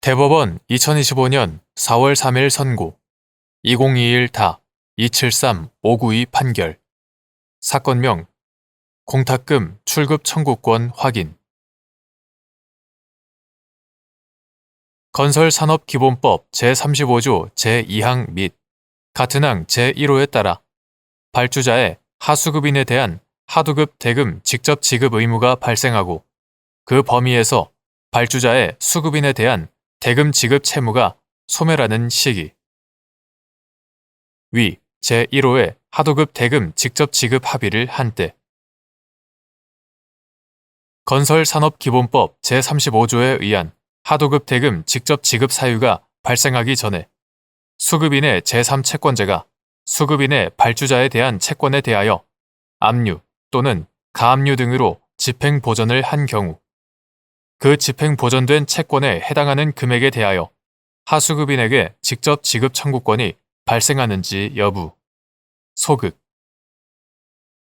대법원 2025년 4월 3일 선고 2021-273-592 판결 사건명 공탁금 출급 청구권 확인 건설산업기본법 제35조 제2항 및 같은 항 제1호에 따라 발주자의 하수급인에 대한 하도급 대금 직접 지급 의무가 발생하고 그 범위에서 발주자의 수급인에 대한 대금 지급 채무가 소멸하는 시기. 위 제1호의 하도급 대금 직접 지급 합의를 한 때. 건설산업기본법 제35조에 의한 하도급 대금 직접 지급 사유가 발생하기 전에 수급인의 제3채권자가 수급인의 발주자에 대한 채권에 대하여 압류 또는 가압류 등으로 집행보전을 한 경우 그 집행보전된 채권에 해당하는 금액에 대하여 하수급인에게 직접 지급 청구권이 발생하는지 여부. 소급.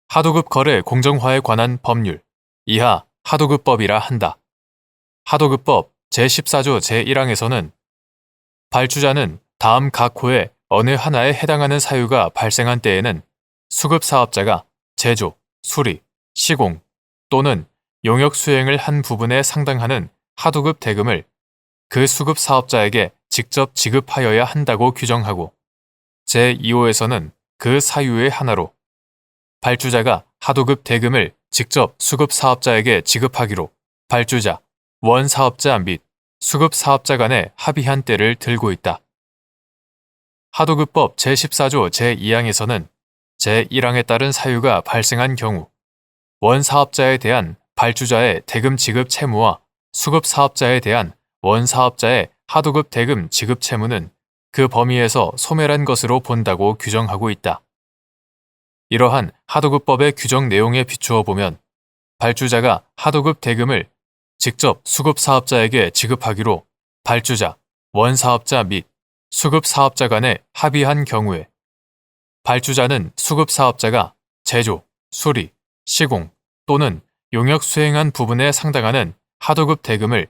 하도급 거래 공정화에 관한 법률 이하 하도급법이라 한다. 하도급법 제14조 제1항에서는 발주자는 다음 각 호의 어느 하나에 해당하는 사유가 발생한 때에는 수급사업자가 제조, 수리, 시공 또는 용역 수행을 한 부분에 상당하는 하도급 대금을 그 수급 사업자에게 직접 지급하여야 한다고 규정하고 제2호에서는 그 사유의 하나로 발주자가 하도급 대금을 직접 수급 사업자에게 지급하기로 발주자, 원사업자 및 수급 사업자 간에 합의한 때를 들고 있다. 하도급법 제14조 제2항에서는 제1항에 따른 사유가 발생한 경우 원사업자에 대한 발주자의 대금 지급 채무와 수급 사업자에 대한 원사업자의 하도급 대금 지급 채무는 그 범위에서 소멸한 것으로 본다고 규정하고 있다. 이러한 하도급법의 규정 내용에 비추어 보면 발주자가 하도급 대금을 직접 수급 사업자에게 지급하기로 발주자, 원사업자 및 수급 사업자 간에 합의한 경우에 발주자는 수급 사업자가 제조, 수리, 시공 또는 용역 수행한 부분에 상당하는 하도급 대금을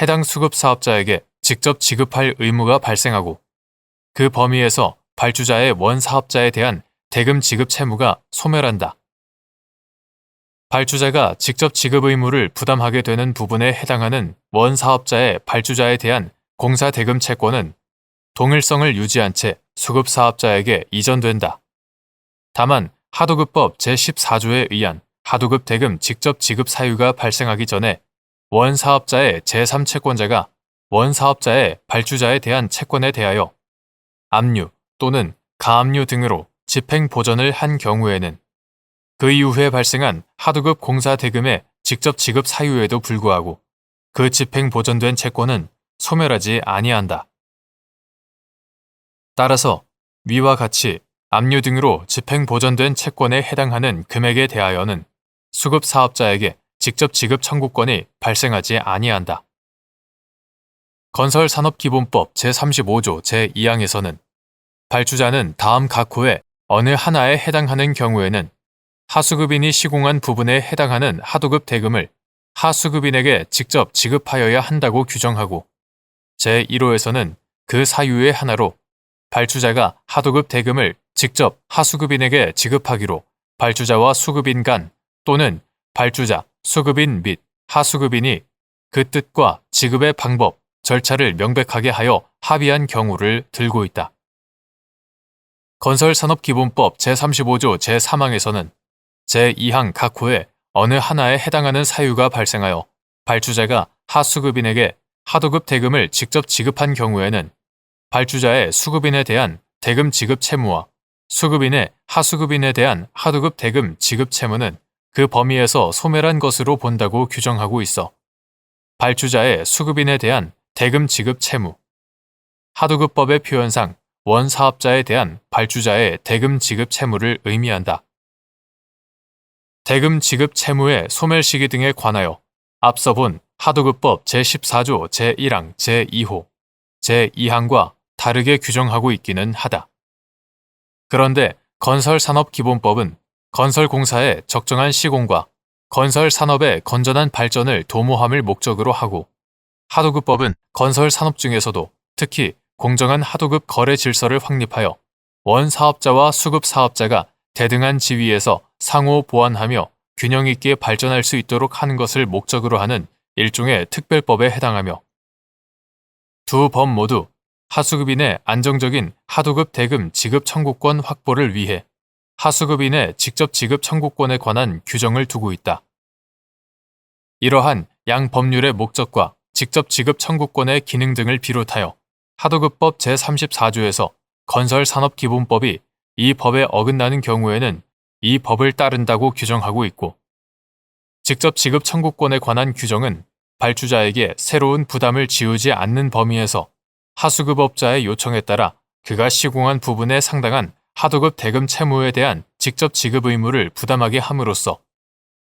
해당 수급 사업자에게 직접 지급할 의무가 발생하고 그 범위에서 발주자의 원사업자에 대한 대금 지급 채무가 소멸한다. 발주자가 직접 지급 의무를 부담하게 되는 부분에 해당하는 원사업자의 발주자에 대한 공사 대금 채권은 동일성을 유지한 채 수급 사업자에게 이전된다. 다만 하도급법 제14조에 의한 하도급 대금 직접 지급 사유가 발생하기 전에 원사업자의 제3채권자가 원사업자의 발주자에 대한 채권에 대하여 압류 또는 가압류 등으로 집행보전을 한 경우에는 그 이후에 발생한 하도급 공사 대금의 직접 지급 사유에도 불구하고 그 집행보전된 채권은 소멸하지 아니한다. 따라서 위와 같이 압류 등으로 집행보전된 채권에 해당하는 금액에 대하여는 수급 사업자에게 직접 지급 청구권이 발생하지 아니한다. 건설산업기본법 제35조 제2항에서는 발주자는 다음 각 호의 어느 하나에 해당하는 경우에는 하수급인이 시공한 부분에 해당하는 하도급 대금을 하수급인에게 직접 지급하여야 한다고 규정하고 제1호에서는 그 사유의 하나로 발주자가 하도급 대금을 직접 하수급인에게 지급하기로 발주자와 수급인 간 또는 발주자, 수급인 및 하수급인이 그 뜻과 지급의 방법, 절차를 명백하게 하여 합의한 경우를 들고 있다. 건설산업기본법 제35조 제3항에서는 제2항 각 호의 어느 하나에 해당하는 사유가 발생하여 발주자가 하수급인에게 하도급 대금을 직접 지급한 경우에는 발주자의 수급인에 대한 대금 지급 채무와 수급인의 하수급인에 대한 하도급 대금 지급 채무는 그 범위에서 소멸한 것으로 본다고 규정하고 있어 발주자의 수급인에 대한 대금 지급 채무, 하도급법의 표현상 원사업자에 대한 발주자의 대금 지급 채무를 의미한다. 대금 지급 채무의 소멸 시기 등에 관하여 앞서 본 하도급법 제14조 제1항 제2호, 제2항과 다르게 규정하고 있기는 하다. 그런데 건설산업기본법은 건설공사의 적정한 시공과 건설산업의 건전한 발전을 도모함을 목적으로 하고 하도급법은 건설 산업 중에서도 특히 공정한 하도급 거래 질서를 확립하여 원 사업자와 수급 사업자가 대등한 지위에서 상호 보완하며 균형 있게 발전할 수 있도록 하는 것을 목적으로 하는 일종의 특별법에 해당하며, 두 법 모두 하수급인의 안정적인 하도급 대금 지급 청구권 확보를 위해 하수급인의 직접 지급 청구권에 관한 규정을 두고 있다. 이러한 양 법률의 목적과 직접 지급 청구권의 기능 등을 비롯하여 하도급법 제34조에서 건설산업기본법이 이 법에 어긋나는 경우에는 이 법을 따른다고 규정하고 있고, 직접 지급 청구권에 관한 규정은 발주자에게 새로운 부담을 지우지 않는 범위에서 하수급업자의 요청에 따라 그가 시공한 부분에 상당한 하도급 대금 채무에 대한 직접 지급 의무를 부담하게 함으로써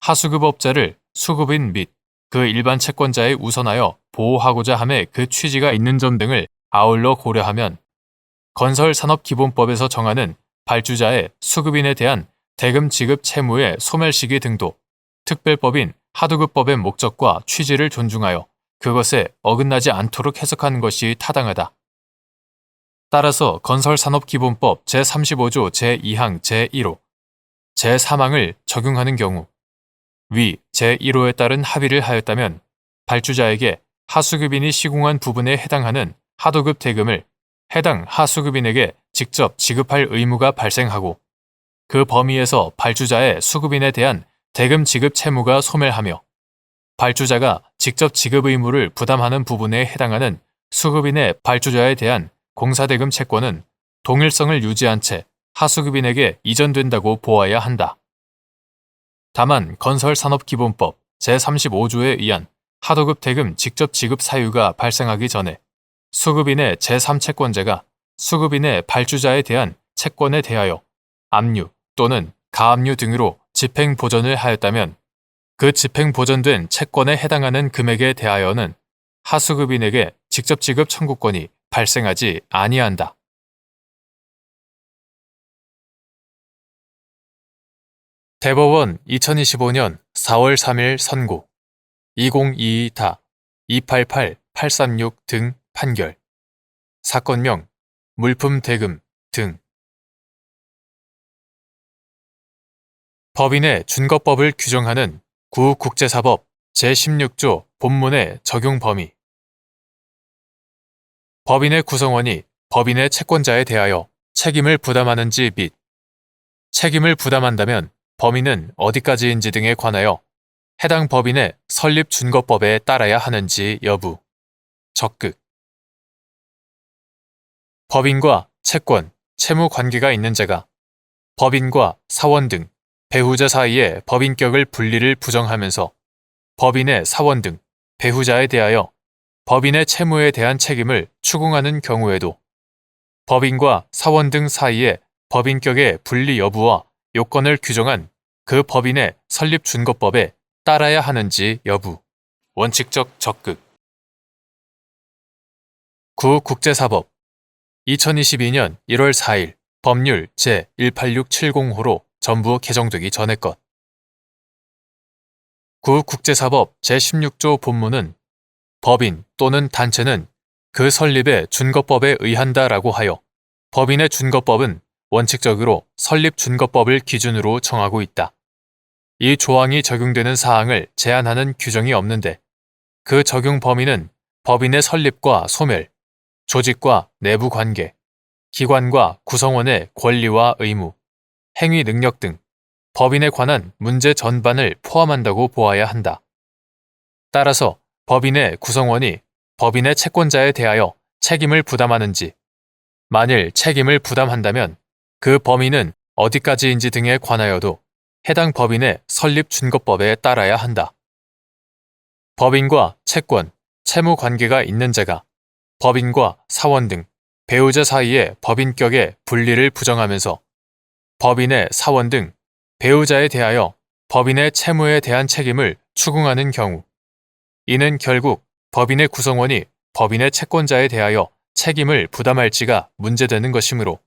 하수급업자를 수급인 및 그 일반 채권자에 우선하여 보호하고자 함의 그 취지가 있는 점 등을 아울러 고려하면 건설산업기본법에서 정하는 발주자의 수급인에 대한 대금 지급 채무의 소멸 시기 등도 특별법인 하도급법의 목적과 취지를 존중하여 그것에 어긋나지 않도록 해석하는 것이 타당하다. 따라서 건설산업기본법 제35조 제2항 제1호, 제3항을 적용하는 경우 위 제1호에 따른 합의를 하였다면 발주자에게 하수급인이 시공한 부분에 해당하는 하도급 대금을 해당 하수급인에게 직접 지급할 의무가 발생하고, 그 범위에서 발주자의 수급인에 대한 대금 지급 채무가 소멸하며 발주자가 직접 지급 의무를 부담하는 부분에 해당하는 수급인의 발주자에 대한 공사대금 채권은 동일성을 유지한 채 하수급인에게 이전된다고 보아야 한다. 다만 건설산업기본법 제35조에 의한 하도급 대금 직접 지급 사유가 발생하기 전에 수급인의 제3채권자가 수급인의 발주자에 대한 채권에 대하여 압류 또는 가압류 등으로 집행보전을 하였다면 그 집행보전된 채권에 해당하는 금액에 대하여는 하수급인에게 직접 지급 청구권이 발생하지 아니한다. 대법원 2025년 4월 3일 선고 2022-288836 등 판결. 사건명 물품대금 등. 법인의 준거법을 규정하는 구국제사법 제16조 본문의 적용 범위. 법인의 구성원이 법인의 채권자에 대하여 책임을 부담하는지 및 책임을 부담한다면 범위는 어디까지인지 등에 관하여 해당 법인의 설립 준거법에 따라야 하는지 여부. 적극. 법인과 채권, 채무 관계가 있는 자가 법인과 사원 등 배후자 사이의 법인격을 분리를 부정하면서 법인의 사원 등 배후자에 대하여 법인의 채무에 대한 책임을 추궁하는 경우에도 법인과 사원 등 사이의 법인격의 분리 여부와 요건을 규정한 그 법인의 설립 준거법에 따라야 하는지 여부. 원칙적 적극. 구국제사법 2022년 1월 4일 법률 제18670호로 전부 개정되기 전의 것. 구국제사법 제16조 본문은 법인 또는 단체는 그 설립의 준거법에 의한다라고 하여 법인의 준거법은 원칙적으로 설립 준거법을 기준으로 정하고 있다. 이 조항이 적용되는 사항을 제한하는 규정이 없는데 그 적용 범위는 법인의 설립과 소멸, 조직과 내부 관계, 기관과 구성원의 권리와 의무, 행위 능력 등 법인에 관한 문제 전반을 포함한다고 보아야 한다. 따라서 법인의 구성원이 법인의 채권자에 대하여 책임을 부담하는지, 만일 책임을 부담한다면 그 범위는 어디까지인지 등에 관하여도 해당 법인의 설립 준거법에 따라야 한다. 법인과 채권, 채무 관계가 있는 자가 법인과 사원 등 배우자 사이의 법인격의 분리를 부정하면서 법인의 사원 등 배우자에 대하여 법인의 채무에 대한 책임을 추궁하는 경우, 이는 결국 법인의 구성원이 법인의 채권자에 대하여 책임을 부담할지가 문제되는 것이므로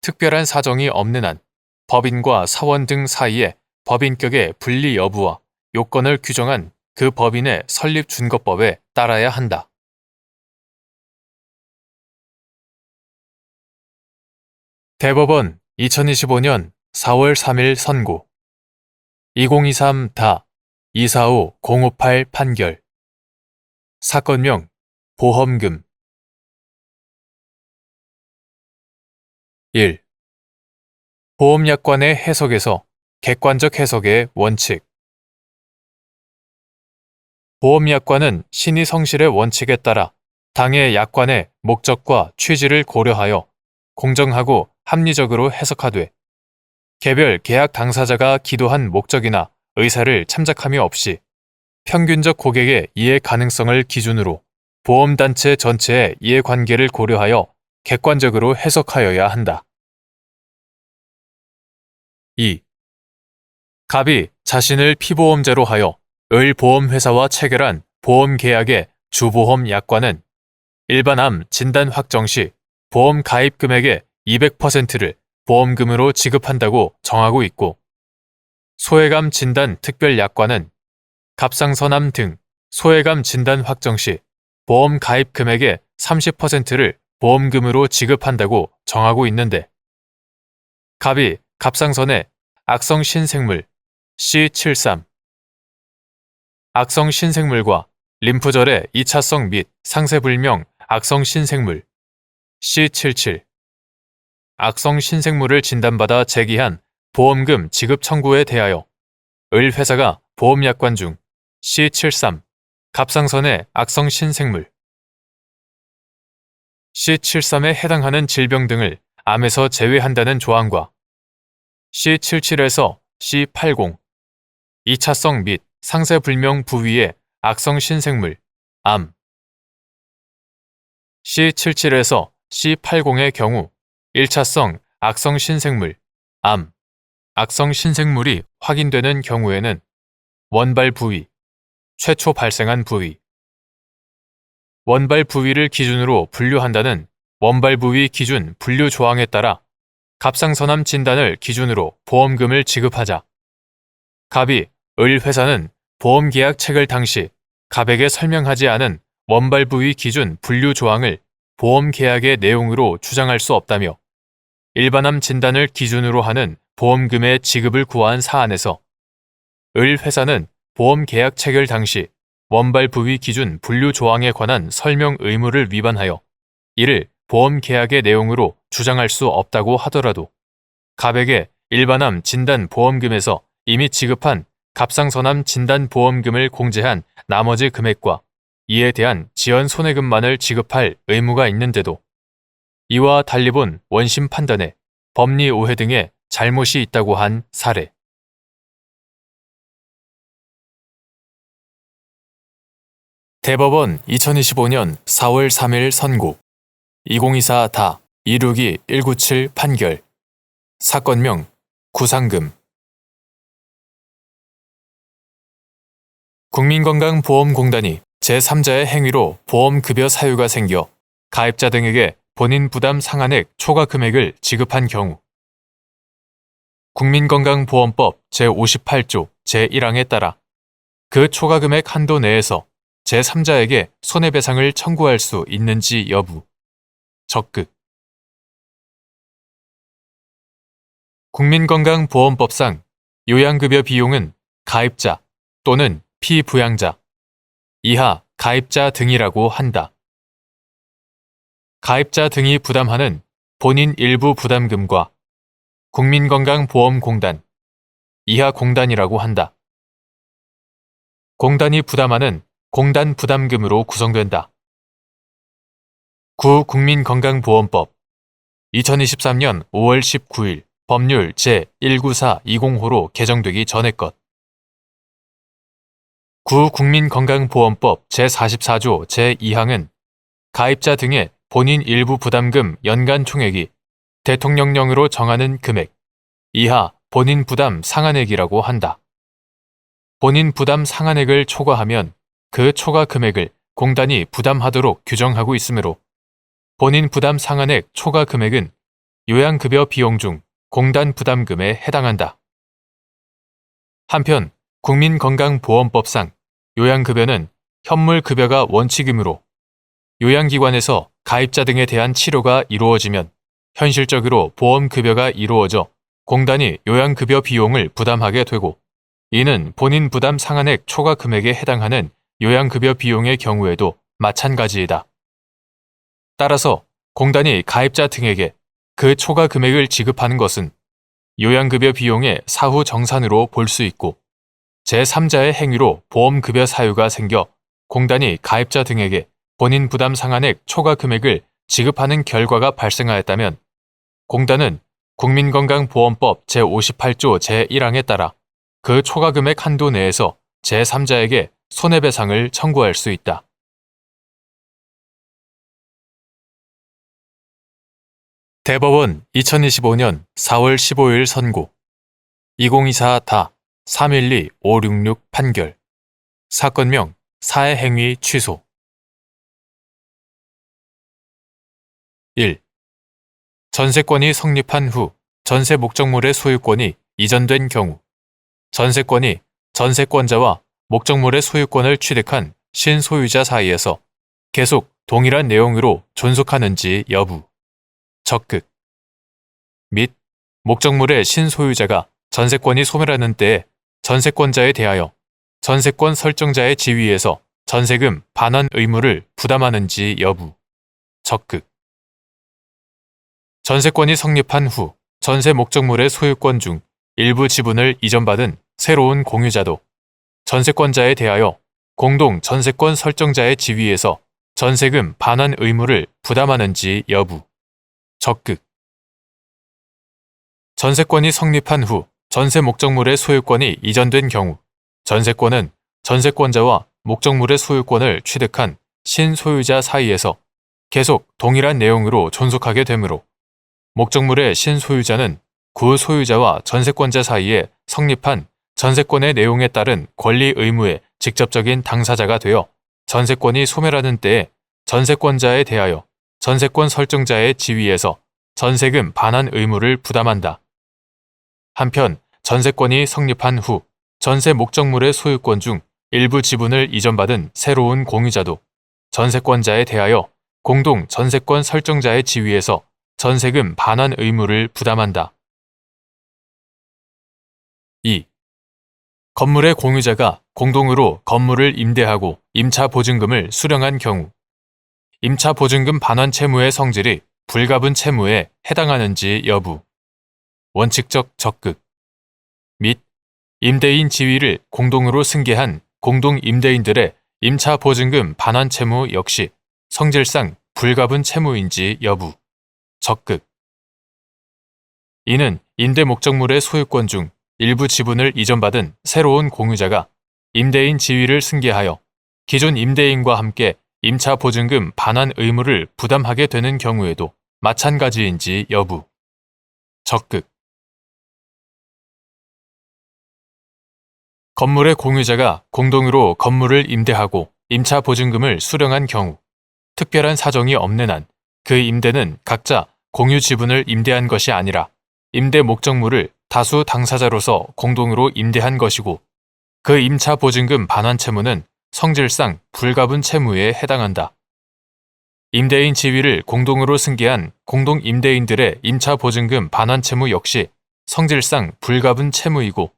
특별한 사정이 없는 한 법인과 사원 등 사이의 법인격의 분리 여부와 요건을 규정한 그 법인의 설립 준거법에 따라야 한다. 대법원 2025년 4월 3일 선고 2023-245058 판결 사건명 보험금 1. 보험약관의 해석에서 객관적 해석의 원칙 보험약관은 신의 성실의 원칙에 따라 당해 약관의 목적과 취지를 고려하여 공정하고 합리적으로 해석하되 개별 계약 당사자가 기도한 목적이나 의사를 참작함이 없이 평균적 고객의 이해 가능성을 기준으로 보험단체 전체의 이해관계를 고려하여 객관적으로 해석하여야 한다. 2. 갑이 자신을 피보험자로 하여 을 보험회사와 체결한 보험계약의 주보험 약관은 일반암 진단 확정 시 보험 가입 금액의 200%를 보험금으로 지급한다고 정하고 있고 소외감 진단 특별 약관은 갑상선암 등 소외감 진단 확정 시 보험 가입 금액의 30%를 보험금으로 지급한다고 정하고 있는데 갑이 갑상선의 악성 신생물 C73 악성 신생물과 림프절의 2차성 및 상세불명 악성 신생물 C77 악성 신생물을 진단받아 제기한 보험금 지급 청구에 대하여 을 회사가 보험약관 중 C73 갑상선의 악성 신생물 C73에 해당하는 질병 등을 암에서 제외한다는 조항과 C77에서 C80 2차성 및 상세불명 부위의 악성 신생물 암 C77에서 C80의 경우 1차성 악성 신생물 암 악성 신생물이 확인되는 경우에는 원발 부위 최초 발생한 부위 원발 부위를 기준으로 분류한다는 원발 부위 기준 분류 조항에 따라 갑상선암 진단을 기준으로 보험금을 지급하자 갑이 을 회사는 보험계약 체결 당시 갑에게 설명하지 않은 원발 부위 기준 분류 조항을 보험계약의 내용으로 주장할 수 없다며 일반암 진단을 기준으로 하는 보험금의 지급을 구한 사안에서 을 회사는 보험계약 체결 당시 원발 부위 기준 분류 조항에 관한 설명 의무를 위반하여 이를 보험계약의 내용으로 주장할 수 없다고 하더라도 갑에게 일반암 진단 보험금에서 이미 지급한 갑상선암 진단 보험금을 공제한 나머지 금액과 이에 대한 지연 손해금만을 지급할 의무가 있는데도 이와 달리 본 원심 판단에 법리 오해 등의 잘못이 있다고 한 사례. 대법원 2025년 4월 3일 선고 2024-262-197 판결 사건명 구상금 국민건강보험공단이 제3자의 행위로 보험급여 사유가 생겨 가입자 등에게 본인 부담 상한액 초과 금액을 지급한 경우 국민건강보험법 제58조 제1항에 따라 그 초과 금액 한도 내에서 제3자에게 손해배상을 청구할 수 있는지 여부 적극 국민건강보험법상 요양급여 비용은 가입자 또는 피부양자 이하 가입자 등이라고 한다. 가입자 등이 부담하는 본인 일부 부담금과 국민건강보험공단 이하 공단이라고 한다. 공단이 부담하는 공단 부담금으로 구성된다. 국민건강보험법 2023년 5월 19일 법률 제19420호로 개정되기 전의 것 국민건강보험법 제44조 제2항은 가입자 등의 본인 일부 부담금 연간 총액이 대통령령으로 정하는 금액 이하 본인 부담 상한액이라고 한다. 본인 부담 상한액을 초과하면 그 초과 금액을 공단이 부담하도록 규정하고 있으므로 본인 부담 상한액 초과 금액은 요양급여 비용 중 공단 부담금에 해당한다. 한편 국민건강보험법상 요양급여는 현물급여가 원칙이므로 요양기관에서 가입자 등에 대한 치료가 이루어지면 현실적으로 보험급여가 이루어져 공단이 요양급여 비용을 부담하게 되고, 이는 본인 부담 상한액 초과 금액에 해당하는 요양급여 비용의 경우에도 마찬가지이다. 따라서 공단이 가입자 등에게 그 초과 금액을 지급하는 것은 요양급여 비용의 사후 정산으로 볼 수 있고, 제3자의 행위로 보험급여 사유가 생겨 공단이 가입자 등에게 본인 부담 상한액 초과 금액을 지급하는 결과가 발생하였다면 공단은 국민건강보험법 제58조 제1항에 따라 그 초과 금액 한도 내에서 제3자에게 손해배상을 청구할 수 있다. 대법원 2025년 4월 15일 선고 2024-312-566 판결 사건명 사회행위 취소 1. 전세권이 성립한 후 전세 목적물의 소유권이 이전된 경우 전세권이 전세권자와 목적물의 소유권을 취득한 신소유자 사이에서 계속 동일한 내용으로 존속하는지 여부 적극 및 목적물의 신소유자가 전세권이 소멸하는 때에 전세권자에 대하여 전세권 설정자의 지위에서 전세금 반환 의무를 부담하는지 여부 적극 전세권이 성립한 후 전세 목적물의 소유권 중 일부 지분을 이전받은 새로운 공유자도 전세권자에 대하여 공동 전세권 설정자의 지위에서 전세금 반환 의무를 부담하는지 여부 적극 전세권이 성립한 후 전세 목적물의 소유권이 이전된 경우 전세권은 전세권자와 목적물의 소유권을 취득한 신소유자 사이에서 계속 동일한 내용으로 존속하게 되므로 목적물의 신소유자는 구 소유자와 전세권자 사이에 성립한 전세권의 내용에 따른 권리 의무의 직접적인 당사자가 되어 전세권이 소멸하는 때에 전세권자에 대하여 전세권 설정자의 지위에서 전세금 반환 의무를 부담한다. 한편 전세권이 성립한 후 전세 목적물의 소유권 중 일부 지분을 이전받은 새로운 공유자도 전세권자에 대하여 공동 전세권 설정자의 지위에서 전세금 반환 의무를 부담한다. 2. 건물의 공유자가 공동으로 건물을 임대하고 임차 보증금을 수령한 경우 임차 보증금 반환 채무의 성질이 불가분 채무에 해당하는지 여부 원칙적 적극 및 임대인 지위를 공동으로 승계한 공동 임대인들의 임차 보증금 반환 채무 역시 성질상 불가분 채무인지 여부 적극 이는 임대 목적물의 소유권 중 일부 지분을 이전받은 새로운 공유자가 임대인 지위를 승계하여 기존 임대인과 함께 임차 보증금 반환 의무를 부담하게 되는 경우에도 마찬가지인지 여부 적극 건물의 공유자가 공동으로 건물을 임대하고 임차 보증금을 수령한 경우 특별한 사정이 없는 한 그 임대는 각자 공유 지분을 임대한 것이 아니라 임대 목적물을 다수 당사자로서 공동으로 임대한 것이고 그 임차 보증금 반환 채무는 성질상 불가분 채무에 해당한다. 임대인 지위를 공동으로 승계한 공동 임대인들의 임차 보증금 반환 채무 역시 성질상 불가분 채무이고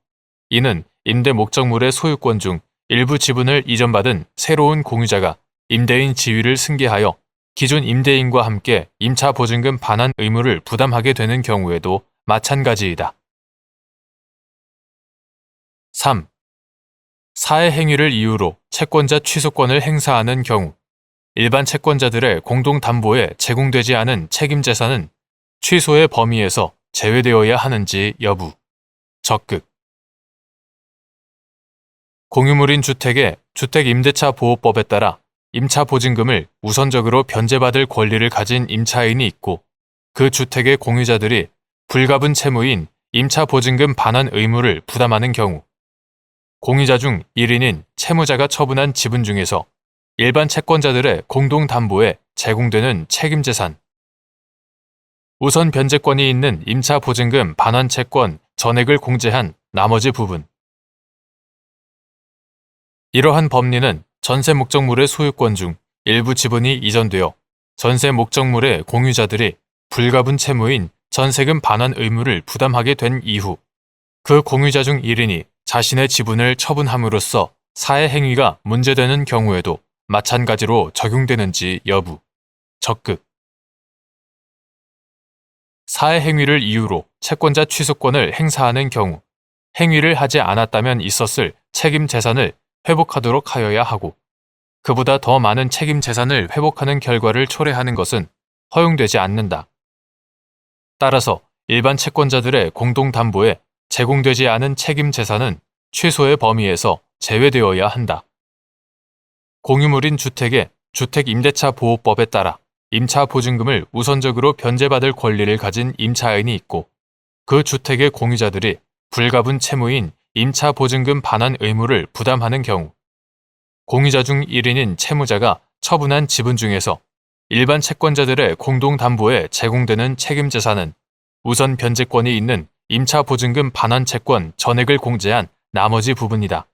이는 임대 목적물의 소유권 중 일부 지분을 이전받은 새로운 공유자가 임대인 지위를 승계하여 기존 임대인과 함께 임차 보증금 반환 의무를 부담하게 되는 경우에도 마찬가지이다. 3. 사회 행위를 이유로 채권자 취소권을 행사하는 경우 일반 채권자들의 공동 담보에 제공되지 않은 책임 재산은 취소의 범위에서 제외되어야 하는지 여부 적극 공유물인 주택의 주택임대차 보호법에 따라 임차 보증금을 우선적으로 변제받을 권리를 가진 임차인이 있고 그 주택의 공유자들이 불가분 채무인 임차 보증금 반환 의무를 부담하는 경우 공유자 중 1인인 채무자가 처분한 지분 중에서 일반 채권자들의 공동 담보에 제공되는 책임 재산 우선 변제권이 있는 임차 보증금 반환 채권 전액을 공제한 나머지 부분 이러한 법리는 전세 목적물의 소유권 중 일부 지분이 이전되어 전세 목적물의 공유자들이 불가분 채무인 전세금 반환 의무를 부담하게 된 이후 그 공유자 중 1인이 자신의 지분을 처분함으로써 사회 행위가 문제되는 경우에도 마찬가지로 적용되는지 여부. 적극. 사회 행위를 이유로 채권자 취소권을 행사하는 경우 행위를 하지 않았다면 있었을 책임 재산을 회복하도록 하여야 하고 그보다 더 많은 책임 재산을 회복하는 결과를 초래하는 것은 허용되지 않는다. 따라서 일반 채권자들의 공동담보에 제공되지 않은 책임 재산은 취소의 범위에서 제외되어야 한다. 공유물인 주택의 주택임대차 보호법에 따라 임차 보증금을 우선적으로 변제받을 권리를 가진 임차인이 있고 그 주택의 공유자들이 불가분 채무인 임차 보증금 반환 의무를 부담하는 경우 공유자 중 1인인 채무자가 처분한 지분 중에서 일반 채권자들의 공동담보에 제공되는 책임 재산은 우선 변제권이 있는 임차 보증금 반환 채권 전액을 공제한 나머지 부분이다.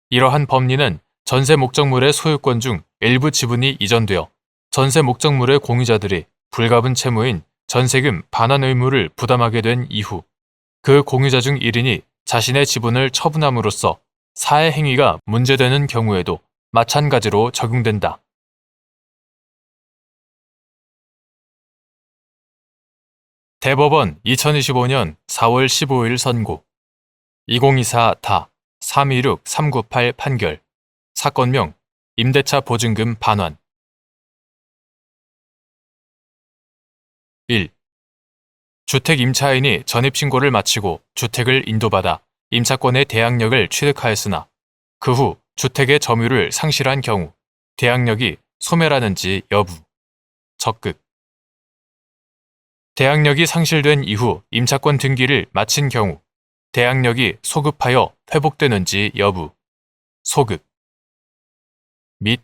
이러한 법리는 전세 목적물의 소유권 중 일부 지분이 이전되어 전세 목적물의 공유자들이 불가분 채무인 전세금 반환 의무를 부담하게 된 이후 그 공유자 중 1인이 자신의 지분을 처분함으로써 사회 행위가 문제되는 경우에도 마찬가지로 적용된다. 대법원 2025년 4월 15일 선고 2024다 326-398 판결 사건명 임대차 보증금 반환 1. 주택 임차인이 전입신고를 마치고 주택을 인도받아 임차권의 대항력을 취득하였으나 그 후 주택의 점유를 상실한 경우 대항력이 소멸하는지 여부. 적극. 대항력이 상실된 이후 임차권 등기를 마친 경우 대항력이 소급하여 회복되는지 여부. 소급. 및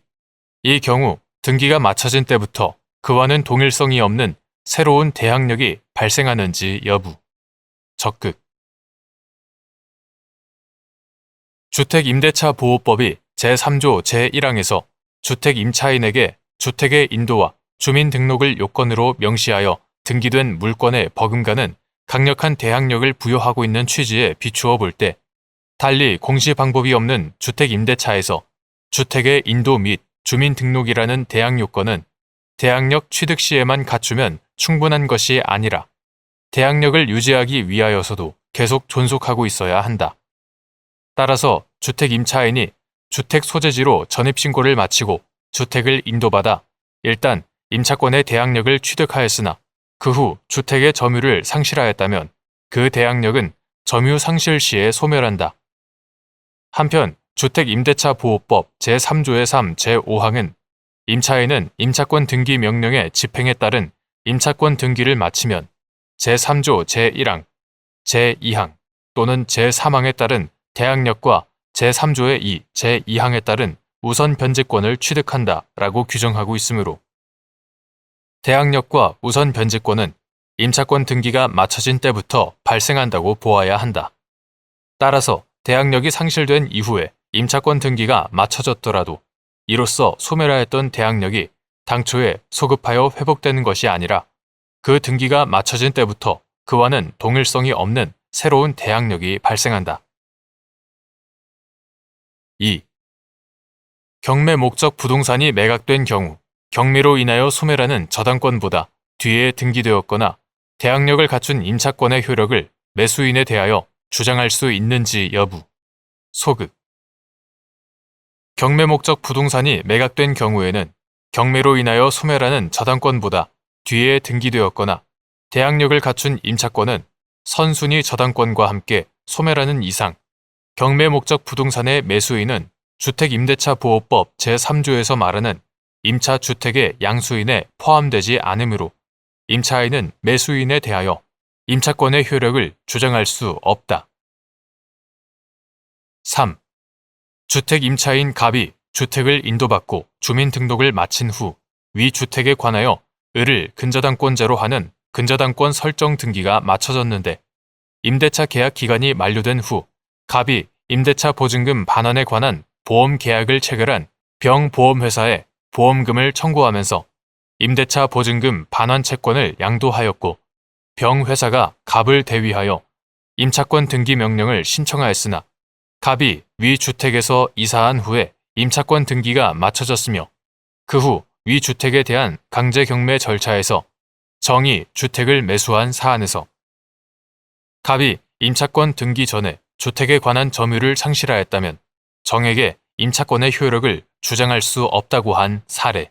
이 경우 등기가 마쳐진 때부터 그와는 동일성이 없는 새로운 대항력이 발생하는지 여부. 적극. 주택임대차보호법이 제3조 제1항에서 주택 임차인에게 주택의 인도와 주민등록을 요건으로 명시하여 등기된 물권의 버금가는 강력한 대항력을 부여하고 있는 취지에 비추어 볼 때 달리 공시 방법이 없는 주택임대차에서 주택의 인도 및 주민등록이라는 대항 요건은 대항력 취득 시에만 갖추면 충분한 것이 아니라 대항력을 유지하기 위하여서도 계속 존속하고 있어야 한다. 따라서 주택 임차인이 주택 소재지로 전입신고를 마치고 주택을 인도받아 일단 임차권의 대항력을 취득하였으나 그 후 주택의 점유를 상실하였다면 그 대항력은 점유 상실 시에 소멸한다. 한편 주택임대차보호법 제3조의 3 제5항은 임차인은 임차권 등기 명령의 집행에 따른 임차권 등기를 마치면 제3조 제1항, 제2항 또는 제3항에 따른 대항력과 제3조의 2, 제2항에 따른 우선 변제권을 취득한다 라고 규정하고 있으므로 대항력과 우선 변제권은 임차권 등기가 마쳐진 때부터 발생한다고 보아야 한다. 따라서 대항력이 상실된 이후에 임차권 등기가 마쳐졌더라도 이로써 소멸하였던 대항력이 당초에 소급하여 회복되는 것이 아니라 그 등기가 마쳐진 때부터 그와는 동일성이 없는 새로운 대항력이 발생한다. 2. 경매 목적 부동산이 매각된 경우 경매로 인하여 소멸하는 저당권보다 뒤에 등기되었거나 대항력을 갖춘 임차권의 효력을 매수인에 대하여 주장할 수 있는지 여부. 소급. 경매 목적 부동산이 매각된 경우에는 경매로 인하여 소멸하는 저당권보다 뒤에 등기되었거나 대항력을 갖춘 임차권은 선순위 저당권과 함께 소멸하는 이상 경매 목적 부동산의 매수인은 주택임대차보호법 제3조에서 말하는 임차주택의 양수인에 포함되지 않으므로 임차인은 매수인에 대하여 임차권의 효력을 주장할 수 없다. 3. 주택 임차인 갑이 주택을 인도받고 주민등록을 마친 후 위 주택에 관하여 을을 근저당권자로 하는 근저당권 설정 등기가 마쳐졌는데 임대차 계약 기간이 만료된 후 갑이 임대차 보증금 반환에 관한 보험 계약을 체결한 병보험회사에 보험금을 청구하면서 임대차 보증금 반환 채권을 양도하였고 병회사가 갑을 대위하여 임차권 등기 명령을 신청하였으나 갑이 위 주택에서 이사한 후에 임차권 등기가 마쳐졌으며 그 후 위 주택에 대한 강제 경매 절차에서 정이 주택을 매수한 사안에서 갑이 임차권 등기 전에 주택에 관한 점유를 상실하였다면 정에게 임차권의 효력을 주장할 수 없다고 한 사례.